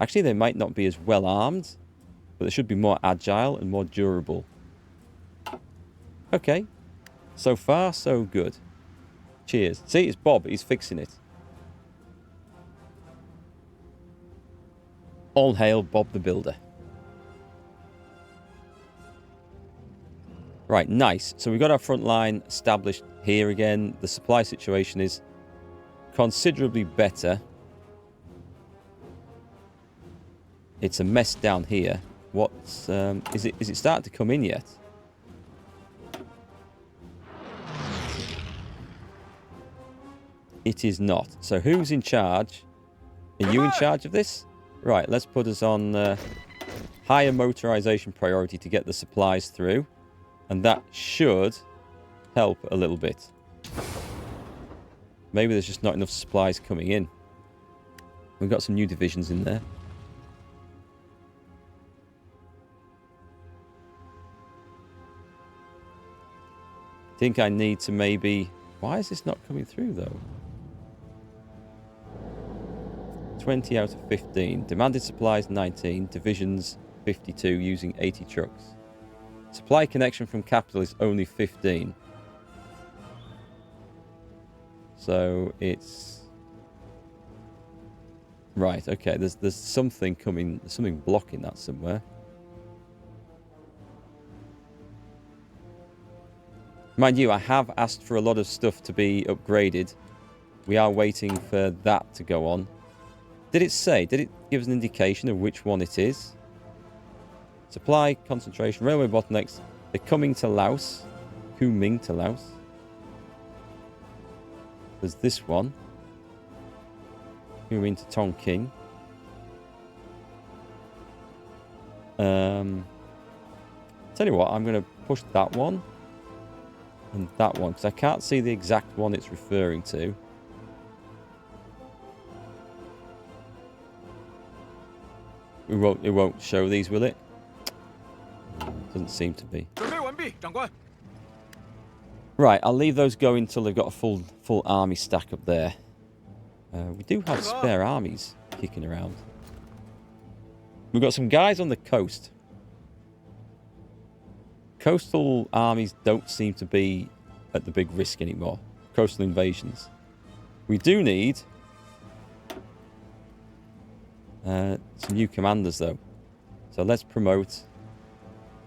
Actually, they might not be as well armed, but they should be more agile and more durable. Okay. So far, so good. Cheers. See, it's Bob. He's fixing it. All hail Bob the Builder. Right, nice. So we've got our front line established here again. The supply situation is considerably better. It's a mess down here. What's is it starting to come in yet? It is not. So who's in charge? Are you in charge of this? Right, let's put us on higher motorization priority to get the supplies through. And that should help a little bit. Maybe there's just not enough supplies coming in. We've got some new divisions in there. I think I need to maybe... Why is this not coming through, though? 20 out of 15. Demanded supplies, 19. Divisions, 52, using 80 trucks. Supply connection from capital is only 15. So it's... Right, okay. There's something coming... There's something blocking that somewhere. Mind you, I have asked for a lot of stuff to be upgraded. We are waiting for that to go on. Did it say? Did it give us an indication of which one it is? Supply, concentration, railway bottlenecks. They're coming to Laos. Kunming to Laos. There's this one. Kunming to Tonkin. Tell you what, I'm going to push that one. And that one, because I can't see the exact one it's referring to. It won't show these, will it? Doesn't seem to be. Right, I'll leave those going until they've got a full army stack up there. We do have spare armies kicking around. We've got some guys on the coast. Coastal armies don't seem to be at the big risk anymore. Coastal invasions. We do need some new commanders, though. So let's promote.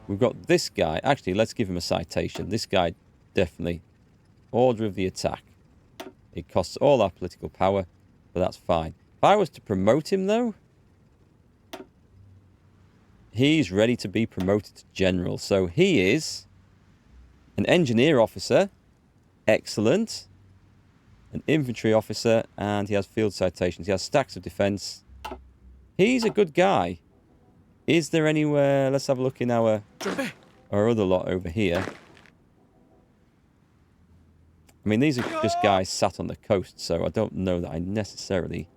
We've got this guy. Actually, let's give him a citation. This guy, definitely. Order of the attack. It costs all our political power, but that's fine. If I was to promote him, though, he's ready to be promoted to general. So he is an engineer officer. Excellent. An infantry officer, and he has field citations. He has stacks of defense. He's a good guy. Is there anywhere... Let's have a look in our other lot over here. I mean, these are just guys sat on the coast, so I don't know that I necessarily...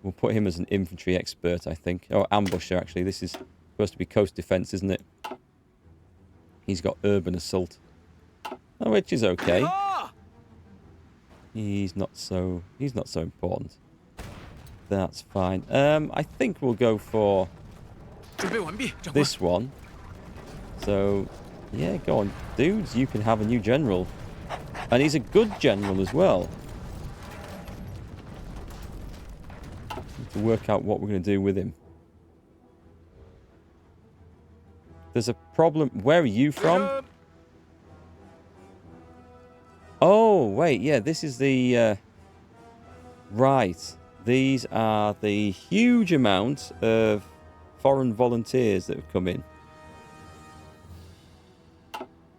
We'll put him as an infantry expert, I think. Oh, ambusher, actually. This is supposed to be coast defense, isn't it? He's got urban assault. Oh, which is okay. He's not so important. That's fine. I think we'll go for this one. So, yeah, go on. Dudes, you can have a new general. And he's a good general as well. Need to work out what we're going to do with him. There's a problem. Where are you from? Oh, wait, yeah, this is the... Right. These are the huge amount of foreign volunteers that have come in.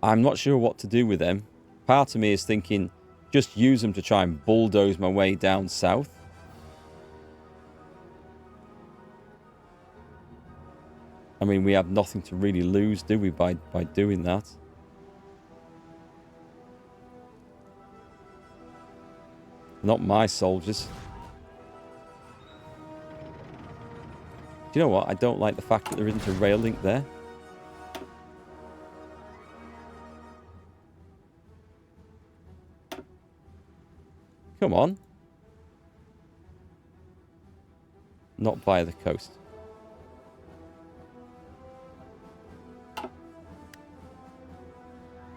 I'm not sure what to do with them. Part of me is thinking, just use them to try and bulldoze my way down south. I mean, we have nothing to really lose, do we, by doing that? Not my soldiers. Do you know what? I don't like the fact that there isn't a rail link there. Come on. not via the coast.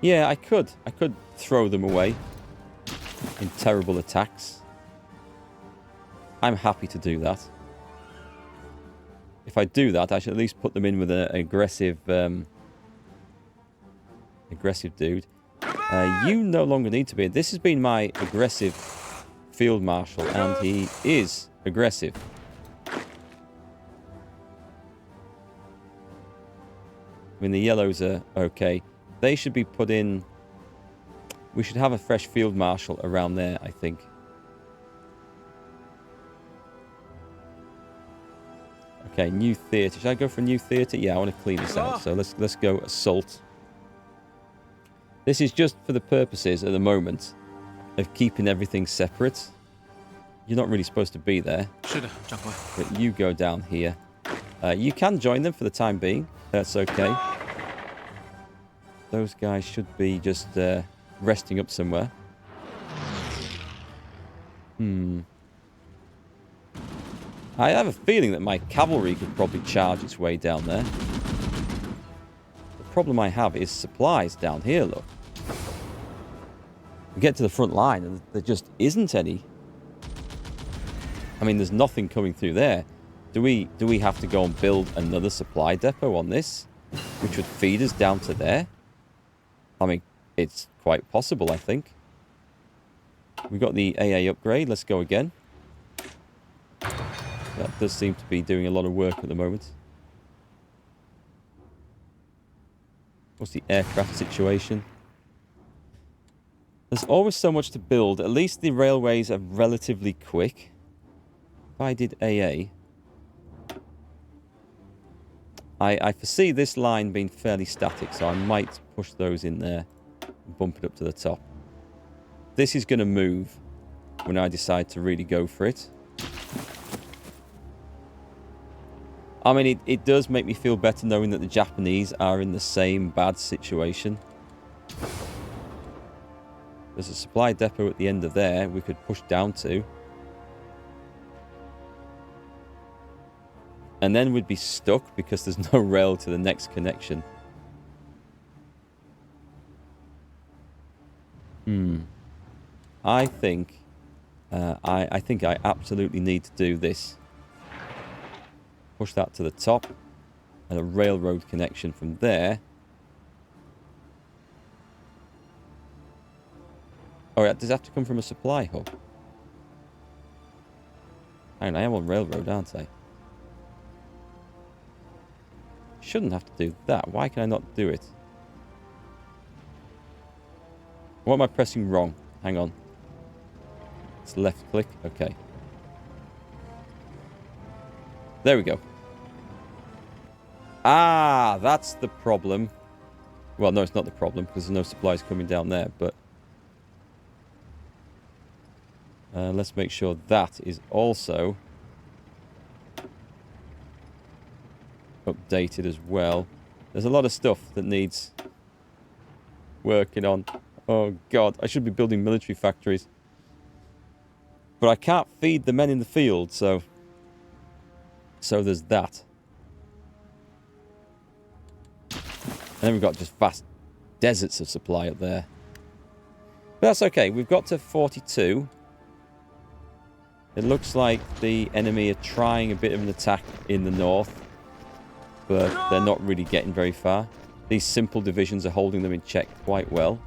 Yeah, I could throw them away in terrible attacks. I'm happy to do that. If I do that, I should at least put them in with an aggressive dude. You no longer need to be. This has been my aggressive field marshal, and he is aggressive. I mean, the yellows are okay. They should be put in. We should have a fresh field marshal around there, I think. Okay, new theatre. Should I go for a new theatre? Yeah, I want to clean this out. So let's go assault. This is just for the purposes at the moment of keeping everything separate. You're not really supposed to be there. But you go down here. You can join them for the time being. That's okay. Those guys should be just resting up somewhere. I have a feeling that my cavalry could probably charge its way down there. The problem I have is supplies down here, look. We get to the front line and there just isn't any. I mean, there's nothing coming through there. Do we have to go and build another supply depot on this, which would feed us down to there? I mean, it's quite possible, I think. We got the AA upgrade. Let's go again. That does seem to be doing a lot of work at the moment. What's the aircraft situation? There's always so much to build. At least the railways are relatively quick. If I did AA... I foresee this line being fairly static, so I might push those in there and bump it up to the top. This is going to move when I decide to really go for it. I mean, it does make me feel better knowing that the Japanese are in the same bad situation. There's a supply depot at the end of there we could push down to. And then we'd be stuck because there's no rail to the next connection. I think I absolutely need to do this. Push that to the top. And a railroad connection from there. Oh, yeah, does it have to come from a supply hub? Hang on, I am on railroad, aren't I? Shouldn't have to do that. Why can I not do it? What am I pressing wrong? Hang on. It's left click. Okay. There we go. Ah, that's the problem. Well, no, it's not the problem because there's no supplies coming down there, but... let's make sure that is also updated as well. There's a lot of stuff that needs working on. Oh god, I should be building military factories. But I can't feed the men in the field, so there's that. And then we've got just vast deserts of supply up there. But that's okay, we've got to 42. It looks like the enemy are trying a bit of an attack in the north, but they're not really getting very far. These simple divisions are holding them in check quite well.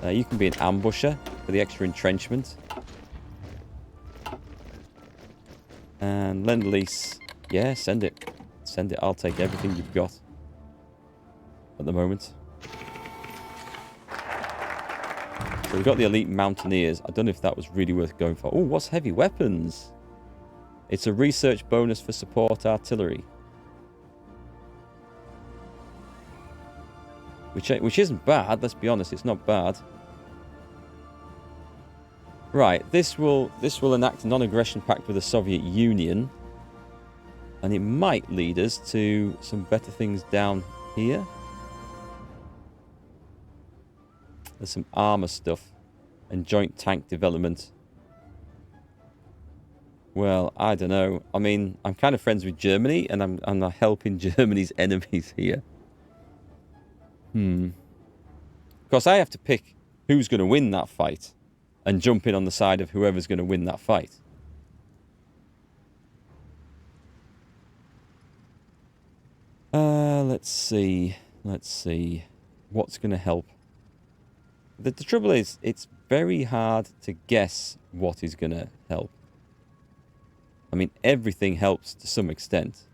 You can be an ambusher for the extra entrenchment. And Lend-Lease, yeah, send it. Send it, I'll take everything you've got at the moment. So we've got the elite mountaineers. I don't know if that was really worth going for. Oh, what's heavy weapons? It's a research bonus for support artillery. Which isn't bad, let's be honest, it's not bad. Right, this will enact a non-aggression pact with the Soviet Union. And it might lead us to some better things down here. There's some armor stuff and joint tank development. Well, I don't know. I mean, I'm kind of friends with Germany, and I'm not helping Germany's enemies here. Of course, I have to pick who's going to win that fight and jump in on the side of whoever's going to win that fight. Let's see. Let's see. What's going to help? The trouble is, it's very hard to guess what is going to help. I mean, everything helps to some extent.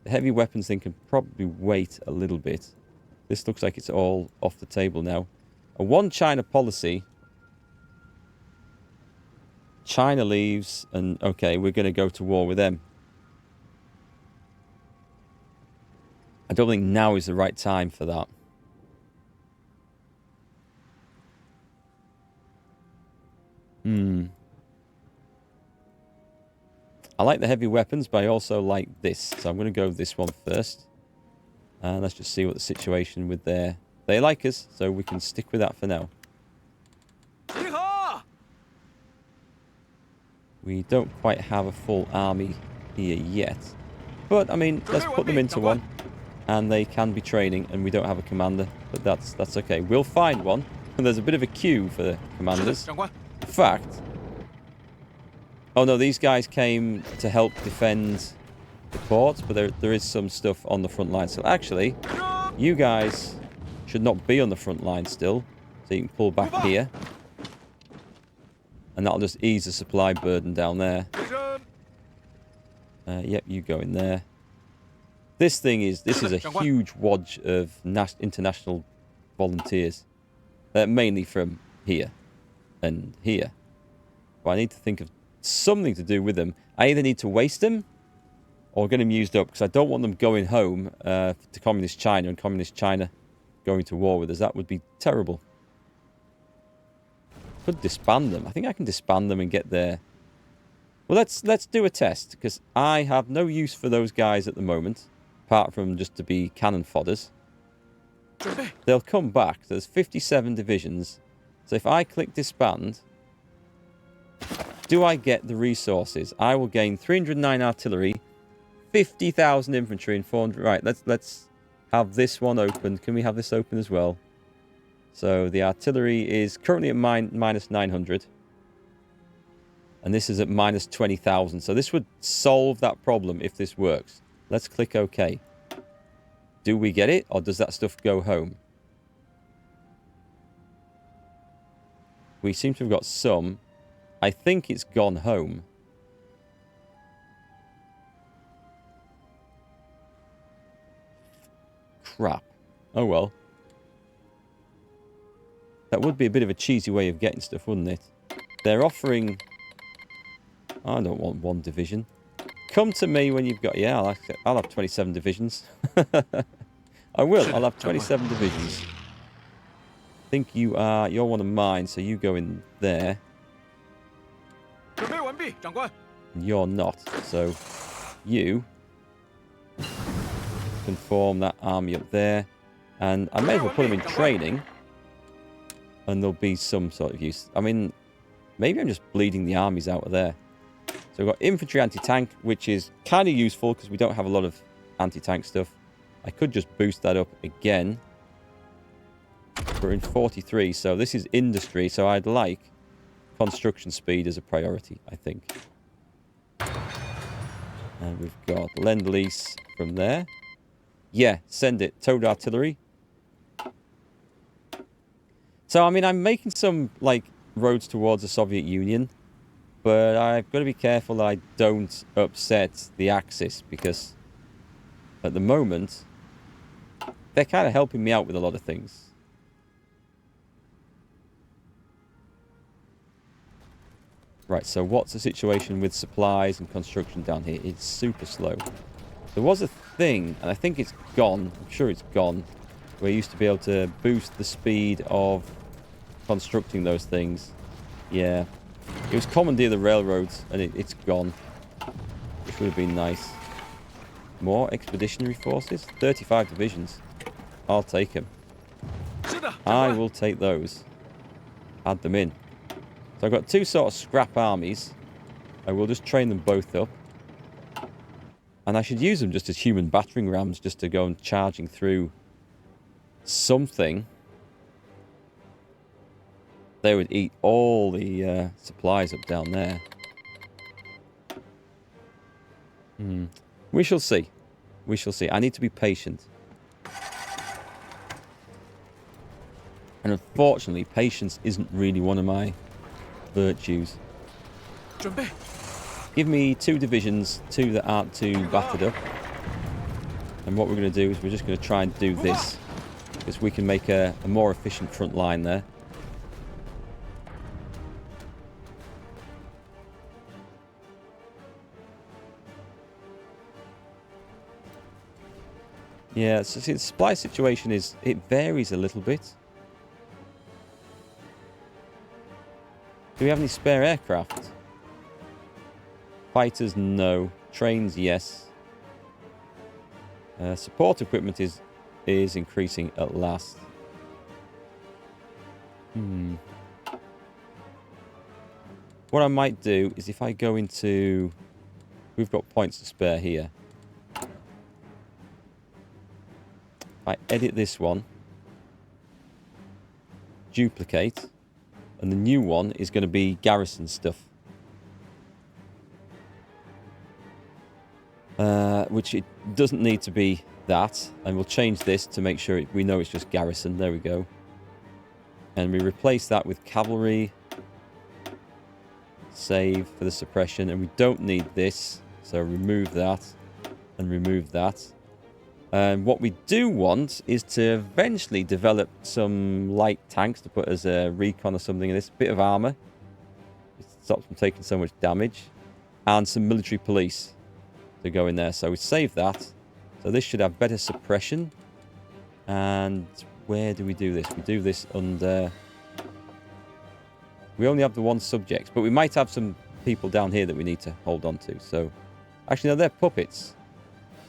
The heavy weapons thing can probably wait a little bit. This looks like it's all off the table now. A one China policy. China leaves, and okay, we're going to go to war with them. I don't think now is the right time for that. I like the heavy weapons, but I also like this. So I'm going to go with this one first. And let's just see what the situation with their... They like us, so we can stick with that for now. We don't quite have a full army here yet. But, I mean, let's put them into one. And they can be training, and we don't have a commander. But that's okay. We'll find one. And there's a bit of a queue for the commanders. In fact... Oh no, these guys came to help defend the port, but there is some stuff on the front line. So actually, you guys should not be on the front line still. So you can pull back here. And that'll just ease the supply burden down there. Yep, you go in there. This is a huge wodge of international volunteers. Mainly from here and here. But I need to think of something to do with them. I either need to waste them or get them used up, because I don't want them going home to Communist China and Communist China going to war with us. That would be terrible. Could disband them. I think I can disband them and get there. Well, let's do a test, because I have no use for those guys at the moment, apart from just to be cannon fodders. They'll come back. There's 57 divisions. So if I click disband, do I get the resources? I will gain 309 artillery, 50,000 infantry, and 400... Right, let's have this one open. Can we have this open as well? So the artillery is currently at minus 900. And this is at minus 20,000. So this would solve that problem if this works. Let's click OK. Do we get it, or does that stuff go home? We seem to have got some... I think it's gone home. Crap. Oh well. That would be a bit of a cheesy way of getting stuff, wouldn't it? They're offering... I don't want one division. Come to me when you've got... Yeah, I'll have 27 divisions. I will. I'll have 27 divisions. I think you're one of mine, so you go in there. You're not, so you can form that army up there, and I may as well put them in training, and there'll be some sort of use. I mean, maybe I'm just bleeding the armies out of there. So we've got infantry anti-tank, which is kind of useful because we don't have a lot of anti-tank stuff. I could just boost that up again. We're in 43, so this is industry, so I'd like construction speed as a priority, I think. And we've got Lend-Lease from there. Yeah, send it. Towed artillery. So, I mean, I'm making some, like, roads towards the Soviet Union. But I've got to be careful that I don't upset the Axis. Because at the moment, they're kind of helping me out with a lot of things. Right, so what's the situation with supplies and construction down here? It's super slow. There was a thing, and I think it's gone. I'm sure it's gone. Where you used to be able to boost the speed of constructing those things. Yeah. It was commandeer the railroads, and it's gone. Which would have been nice. More expeditionary forces? 35 divisions. I'll take them. I will take those. Add them in. So I've got two sort of scrap armies. I will just train them both up. And I should use them just as human battering rams, just to go and charging through something. They would eat all the supplies up down there. We shall see. We shall see. I need to be patient. And unfortunately, patience isn't really one of my virtues. Give me 2 divisions, 2 that aren't too battered up. And what we're going to do is we're just going to try and do this. Because we can make a more efficient front line there. Yeah, so see, the supply situation is, it varies a little bit. Do we have any spare aircraft? Fighters, no. Trains, yes. Support equipment is increasing at last. What I might do is if I go into... We've got points to spare here. I edit this one, duplicate, and the new one is going to be garrison stuff. Which it doesn't need to be that, and we'll change this to make sure we know it's just garrison. There we go. And we replace that with cavalry. Save for the suppression, and we don't need this, so remove that and remove that. And what we do want is to eventually develop some light tanks to put as a recon or something in this. Bit of armor. It stops them taking so much damage. And some military police to go in there. So we save that. So this should have better suppression. And where do we do this? We do this under... We only have the 1 subject. But we might have some people down here that we need to hold on to. So actually, no, they're puppets.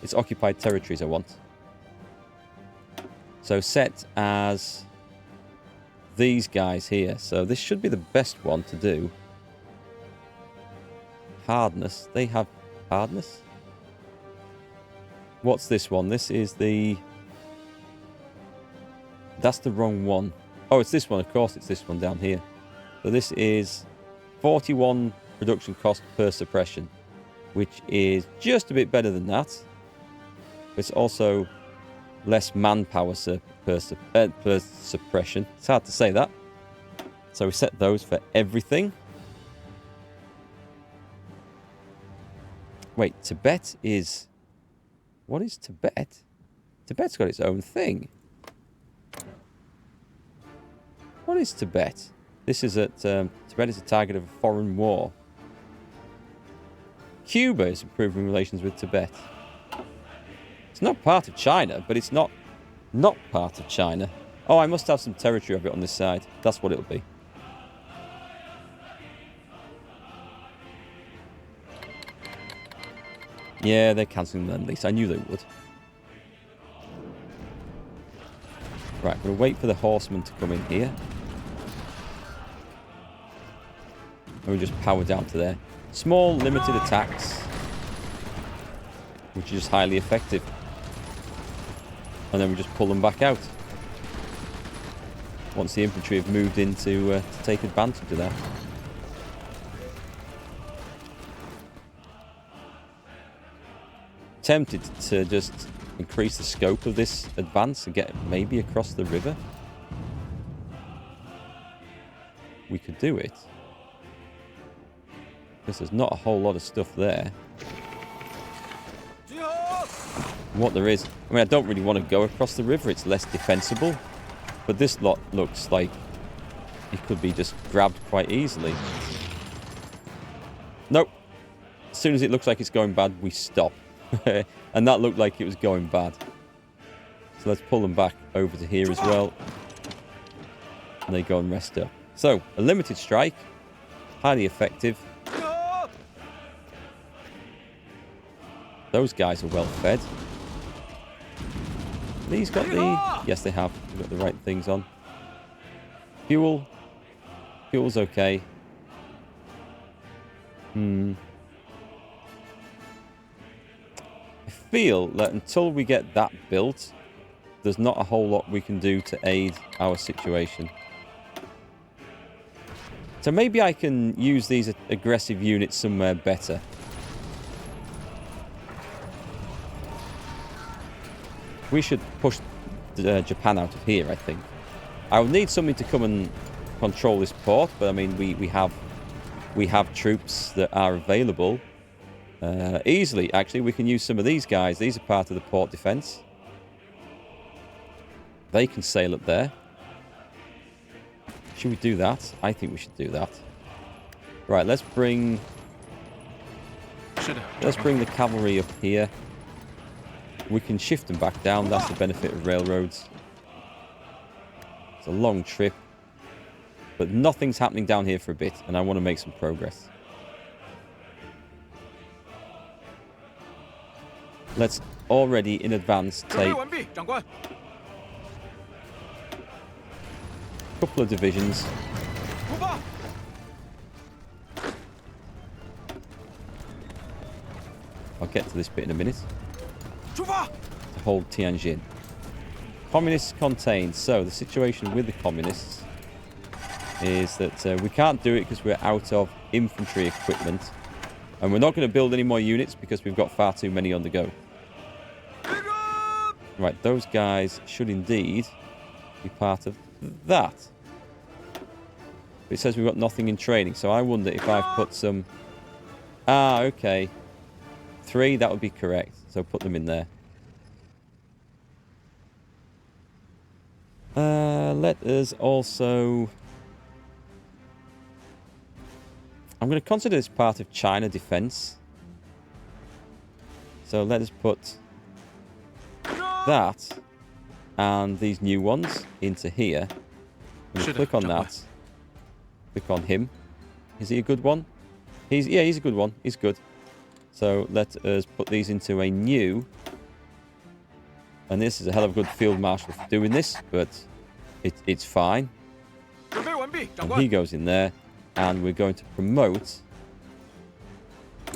It's occupied territories I want. So set as these guys here. So this should be the best one to do. Hardness. They have hardness. What's this one? This is the... That's the wrong one. Oh, it's this one. Of course, it's this one down here. So this is 41 production cost per suppression, which is just a bit better than that. It's also less manpower per suppression. It's hard to say that. So we set those for everything. Wait, Tibet is... What is Tibet? Tibet's got its own thing. What is Tibet? This is at... Tibet is a target of a foreign war. Cuba is improving relations with Tibet. It's not part of China, but it's not part of China. Oh, I must have some territory of it on this side. That's what it'll be. Yeah, they're cancelling the lease. I knew they would. Right, I'm going to wait for the horsemen to come in here. And we just power down to there. Small, limited attacks. Which is just highly effective. And then we just pull them back out. Once the infantry have moved in to take advantage of that. Tempted to just increase the scope of this advance and get maybe across the river. We could do it. Because there's not a whole lot of stuff there. What there is, I mean, I don't really want to go across the river. It's less defensible. But this lot looks like it could be just grabbed quite easily. Nope. As soon as it looks like it's going bad, we stop. And that looked like it was going bad. So let's pull them back over to here as well. And they go and rest up. So, a limited strike. Highly effective. Those guys are well fed. These got the... Yes, they have. They've got the right things on. Fuel. Fuel's okay. I feel that until we get that built, there's not a whole lot we can do to aid our situation. So maybe I can use these aggressive units somewhere better. We should push Japan out of here, I think. I would need something to come and control this port, but I mean, we have troops that are available easily. Actually, we can use some of these guys. These are part of the port defense. They can sail up there. Should we do that? I think we should do that. Right, let's bring the cavalry up here. We can shift them back down. That's the benefit of railroads. It's a long trip. But nothing's happening down here for a bit, and I want to make some progress. Let's already in advance take a couple of divisions. I'll get to this bit in a minute. To hold Tianjin. Communists contained. So the situation with the communists is that we can't do it because we're out of infantry equipment. And we're not going to build any more units because we've got far too many on the go. Right, those guys should indeed be part of that. But it says we've got nothing in training, so I wonder if I've put some... Ah, okay. 3, that would be correct. So put them in there. Let us also... I'm going to consider this part of China defense. So let us put that and these new ones into here. Click on that. Click on him. Is he a good one? Yeah, he's a good one. He's good. So let us put these into a new. And this is a hell of a good field marshal for doing this, but it's fine. And he goes in there. And we're going to promote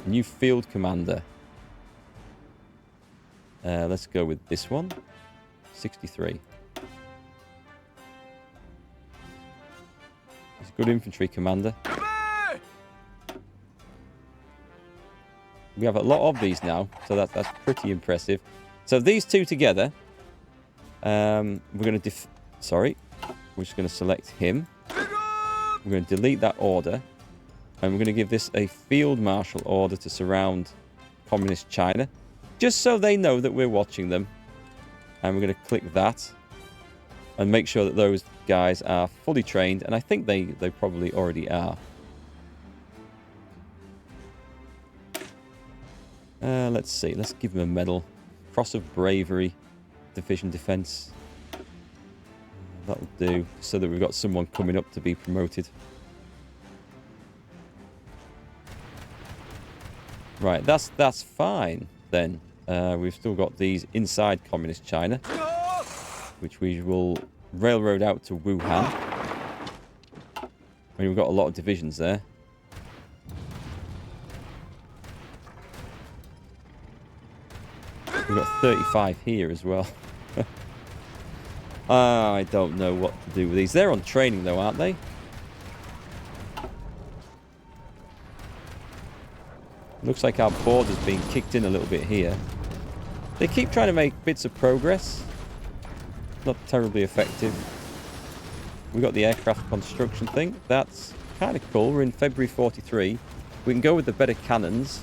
a new field commander. Let's go with this one. 63. He's a good infantry commander. We have a lot of these now, so that's pretty impressive. So these two together, we're going to we're just going to select him. We're going to delete that order. And we're going to give this a field marshal order to surround Communist China. Just so they know that we're watching them. And we're going to click that. And make sure that those guys are fully trained. And I think they probably already are. Let's see. Let's give them a medal. Cross of Bravery. Division Defense. That'll do, so that we've got someone coming up to be promoted. Right, that's fine then. We've still got these inside Communist China, which we will railroad out to Wuhan. I mean, we've got a lot of divisions there. We've got 35 here as well. I don't know what to do with these. They're on training though, aren't they? Looks like our border's being kicked in a little bit here. They keep trying to make bits of progress. Not terribly effective. We got the aircraft construction thing. That's kind of cool. We're in February 43. We can go with the better cannons.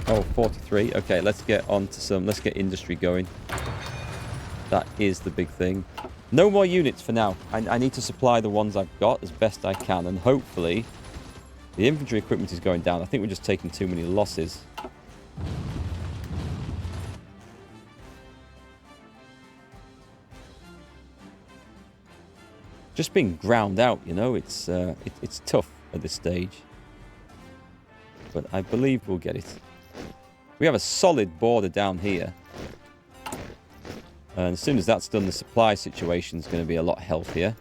Oh, 43. Okay, let's get on to some... Let's get industry going. That is the big thing. No more units for now. I need to supply the ones I've got as best I can. And hopefully, the infantry equipment is going down. I think we're just taking too many losses. Just being ground out, you know. It's tough at this stage. But I believe we'll get it. We have a solid border down here. And as soon as that's done, the supply situation is going to be a lot healthier.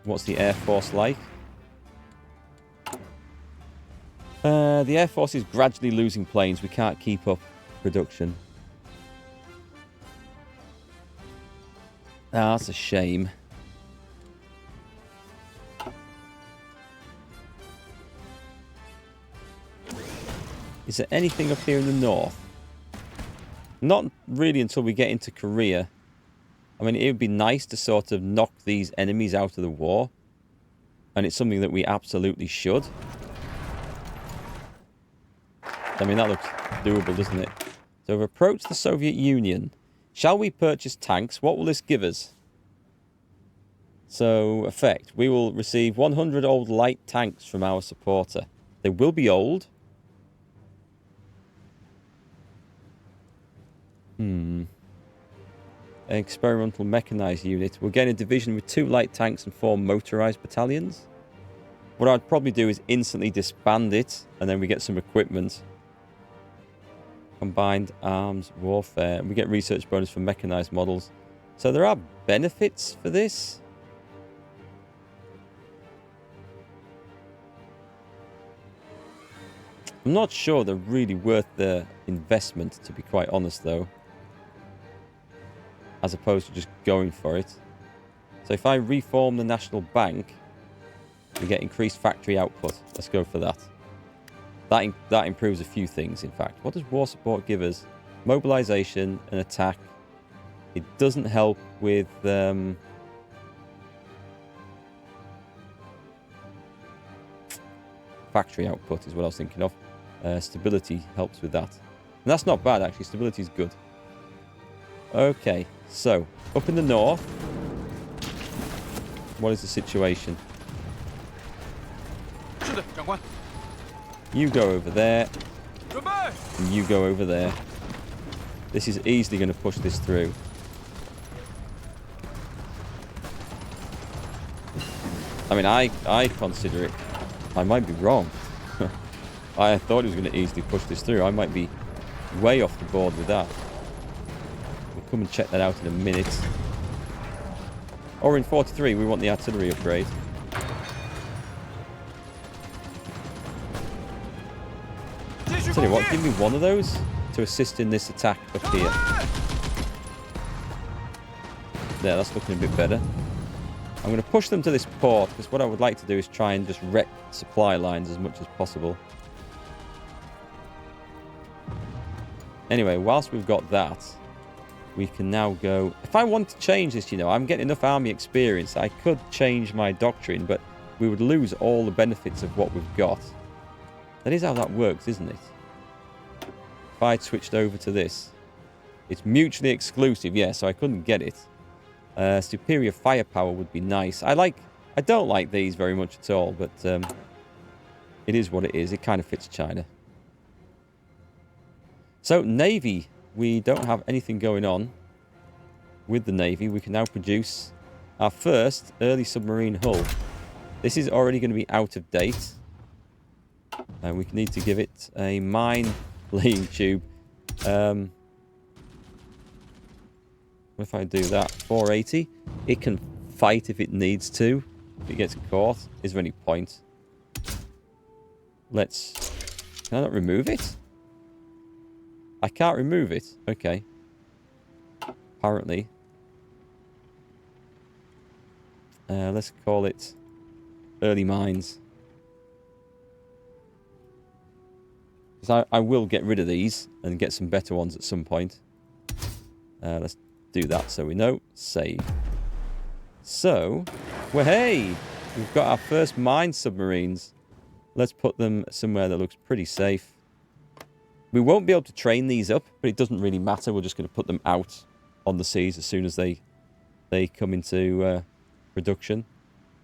What's the Air Force like? The Air Force is gradually losing planes. We can't keep up production. Ah, that's a shame. Is there anything up here in the north? Not really until we get into Korea. I mean, it would be nice to sort of knock these enemies out of the war. And it's something that we absolutely should. I mean, that looks doable, doesn't it? So we've approached the Soviet Union. Shall we purchase tanks? What will this give us? So, effect. We will receive 100 old light tanks from our supporter. They will be old. Experimental mechanized unit. We'll get a division with 2 light tanks and 4 motorized battalions. What I'd probably do is instantly disband it, and then we get some equipment. Combined arms warfare. We get research bonus for mechanized models. So there are benefits for this. I'm not sure they're really worth the investment, to be quite honest, though. As opposed to just going for it. So if I reform the National Bank, we get increased factory output. Let's go for that. That improves a few things, in fact. What does war support give us? Mobilization and attack. It doesn't help with... factory output is what I was thinking of. Stability helps with that. And that's not bad, actually. Stability is good. Okay, so, up in the north, what is the situation? You go over there, and you go over there. This is easily going to push this through. I mean, I consider it. I might be wrong. I thought it was going to easily push this through. I might be way off the board with that. We'll come and check that out in a minute. Or in 43, we want the artillery upgrade. Tell you what, give me one of those to assist in this attack up here. There, that's looking a bit better. I'm going to push them to this port, because what I would like to do is try and just wreck supply lines as much as possible. Anyway, whilst we've got that, we can now go... If I want to change this, you know, I'm getting enough army experience. I could change my doctrine, but we would lose all the benefits of what we've got. That is how that works, isn't it? If I switched over to this. It's mutually exclusive, yeah, so I couldn't get it. Superior firepower would be nice. I don't like these very much at all, but it is what it is. It kind of fits China. So, Navy. We don't have anything going on with the Navy. We can now produce our first early submarine hull. This is already going to be out of date. And we need to give it a mine-laying tube. If I do that, 480. It can fight if it needs to. If it gets caught. Is there any point? Let's... Can I not remove it? I can't remove it. Okay. Apparently. Let's call it early mines. Because I will get rid of these and get some better ones at some point. Let's do that so we know. Save. So, well, hey! We've got our first mine submarines. Let's put them somewhere that looks pretty safe. We won't be able to train these up, but it doesn't really matter. We're just going to put them out on the seas as soon as they come into production.